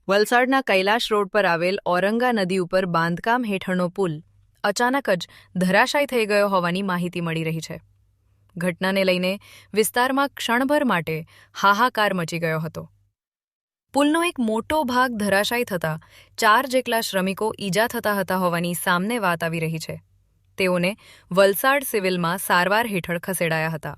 વલસાડના કૈલાશ રોડ પર આવેલ ઔરંગા નદી ઉપર બાંધકામ હેઠળનો પુલ અચાનક જ ધરાશાયી થઈ ગયો હોવાની માહિતી મળી રહી છે. ઘટનાને લઈને વિસ્તારમાં ક્ષણભર માટે હાહાકાર મચી ગયો હતો. પુલનો એક મોટો ભાગ ધરાશાયી થતાં 4 જેટલા શ્રમિકો ઈજા થતા હતા હોવાની સામને વાત આવી રહી છે. તેઓને વલસાડ સિવિલમાં સારવાર હેઠળ ખસેડાયા હતા.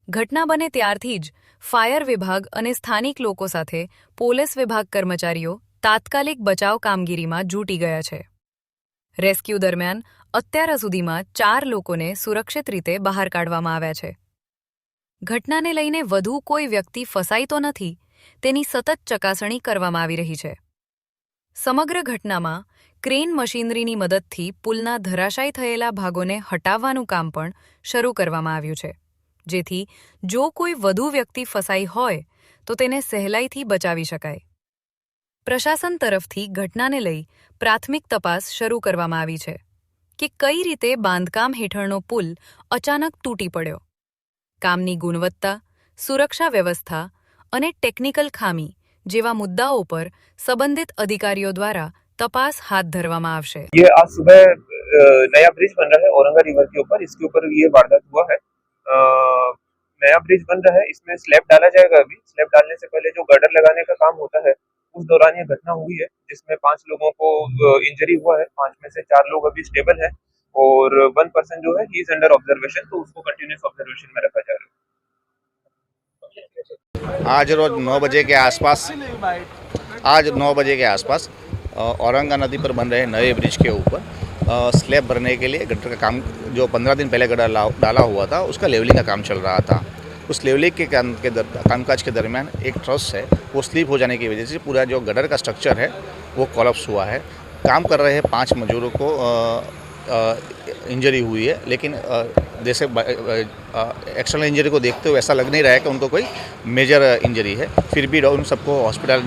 ઘટના બને ત્યારથી જ ફાયર વિભાગ અને સ્થાનિક લોકો સાથે પોલીસ વિભાગ કર્મચારીઓ તાત્કાલિક બચાવ કામગીરીમાં જૂટી ગયા છે. રેસ્ક્યુ દરમિયાન અત્યાર સુધીમાં 4 લોકોને સુરક્ષિત રીતે બહાર કાઢવામાં આવ્યા છે. ઘટનાને લઈને વધુ કોઈ વ્યક્તિ ફસાઈ તો નથી તેની સતત ચકાસણી કરવામાં આવી રહી છે. સમગ્ર ઘટનામાં ક્રેન મશીનરીની મદદથી પુલના ધરાશાયી થયેલા ભાગોને હટાવવાનું કામ પણ શરૂ કરવામાં આવ્યું છે, જેથી જો કોઈ વધુ વ્યક્તિ ફસાઈ હોય તો તેને સહેલાઈથી બચાવી શકાય. પ્રશાસન તરફથી ઘટનાને લઈ પ્રાથમિક તપાસ શરૂ કરવામાં આવી છે કે કઈ રીતે બાંધકામ હેઠળનો પુલ અચાનક તૂટી પડ્યો. કામની ગુણવત્તા, સુરક્ષા વ્યવસ્થા અને ટેકનિકલ ખામી જેવા મુદ્દાઓ પર સંબંધિત અધિકારીઓ દ્વારા तपास हाथ धरवामा आवशे. ये आज सुबह नया ब्रिज बन रहा है औरंगा रिवर के ऊपर, इसके ऊपर ये वारदात हुआ है। नया ब्रिज बन रहा है, इसमें स्लैब डाला जाएगा। अभी स्लैब डालने से पहले जो गर्डर लगाने का काम होता है उस दौरान ये घटना हुई है, जिसमें 5 लोगों को इंजरी हुआ है। 5 में से 4 लोग अभी स्टेबल है और 1 पर्सन जो है ही इज अंडर ऑब्जर्वेशन, तो उसको कंटिन्यूअस ऑब्जर्वेशन में रखा जा रहा है। आज रोज 9 बजे के आसपास औरंगा नदी पर बन रहे नए ब्रिज के ऊपर स्लैब भरने के लिए गटर का काम जो 15 दिन पहले गटर डाला हुआ था उसका लेवलिंग का काम चल रहा था। उस लेवलिंग के कामकाज के दरमियान एक ट्रस है वो स्लिप हो जाने की वजह से पूरा जो गटर का स्ट्रक्चर है वो कोलैप्स हुआ है। काम कर रहे 5 मजदूरों को इंजरी हुई है, लेकिन जैसे एक्सटर्नल इंजरी को देखते हुए ऐसा लग नहीं रहा है कि उनको कोई मेजर इंजरी है। फिर भी उन सबको हॉस्पिटल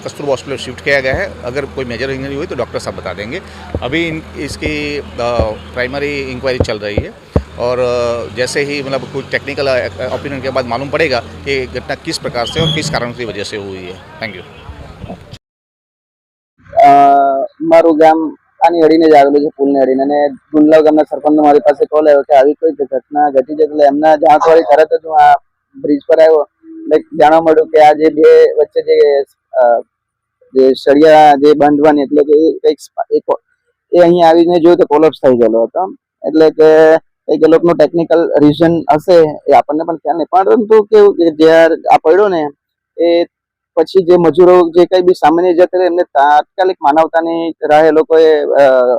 कस्तूरबा हॉस्पिटल शिफ्ट किया गया है। अगर कोई मेजर इंजरी हुई तो डॉक्टर साहब बता देंगे। अभी इसकी प्राइमरी इंक्वायरी चल रही है और जैसे ही मतलब कुछ टेक्निकल ओपिनियन के बाद मालूम पड़ेगा कि घटना किस प्रकार से और किस कारण की वजह से हुई है। Thank you. મારું ગામ આની અડીને જ આવેલું છે, પુલને અડીને. અને ગુંડલાવ ગામના સરપંચનો મારી પાસે કોલ આવ્યો કે આવી કોઈ ઘટના ઘટી છે. એટલે એમના જાણકારી તરત જ હું આ બ્રિજ પર આવ્યો એટલે જાણવા મળ્યું કે આ જે બે વચ્ચે જે સળિયા જે બાંધવાની એટલે કે કંઈક એ અહીંયા આવીને જોયું તો કોલેપ્સ થઈ ગયેલો હતો. એટલે કે કંઈક એ લોકોનું ટેકનિકલ રીઝન હશે એ આપણને પણ ખ્યાલ નહીં, પરંતુ કેવું કે જ્યારે આ પડ્યો ને એ પછી જે મજૂરો જે કઈ બી સામાન્ય જતા એમને તાત્કાલિક માનવતાની રાહે લોકોએ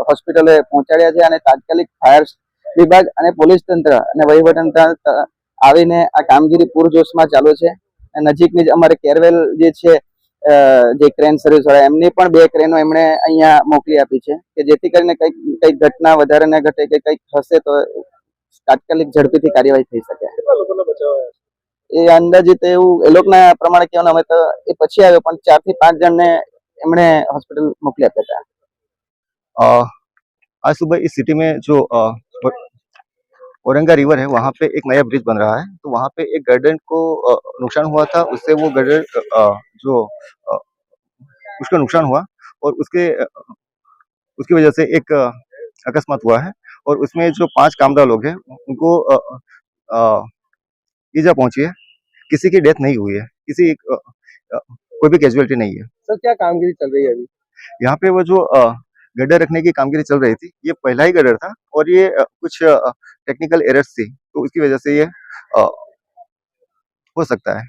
હોસ્પિટલે પહોંચાડ્યા છે. અને તાત્કાલિક ફાયર વિભાગ અને પોલીસ તંત્ર અને વહીવટતંત્ર આવીને આ કામગીરી પૂરજોશમાં ચાલુ છે. નજીકની જ અમારે કેરવેલ જે છે જે ક્રેન સર્વિસ વાળા એમની પણ 2 ક્રેનો એમણે અહીંયા મોકલી આપી છે કે જેથી કરીને કઈક ઘટના વધારે ન ઘટે કે કંઈક થશે તો તાત્કાલિક ઝડપીથી કાર્યવાહી થઈ શકે. એ અંદાજિત એવું એ લોકોના પ્રમાણે કહેવાનું અમે તો એ પછી આવ્યો, પણ 4 થી 5 જણને એમણે હોસ્પિટલ મોકલી આપ્યા હતા. आज सुबह इस सिटी में जो औरंगा रिवर है वहाँ पे एक नया ब्रिज बन रहा है, तो वहाँ पे एक गर्डर को नुकसान हुआ था। उससे वो गर्डर जो उसका नुकसान हुआ और उसकी वजह से एक अकस्मात हुआ है और उसमें जो 5 कामगार लोग हैं उनको ईजा पहुंची है। किसी की डेथ नहीं हुई है, कोई भी कैजुअलिटी नहीं है। સર, क्या कामगिरी चल रही है अभी यहाँ पे? वो जो गड्ढा रखने की कामगिरी चल रही थी, ये पहला ही गड्ढा था और ये कुछ टेक्निकल एरर्स थी, तो उसकी वजह से ये हो सकता है।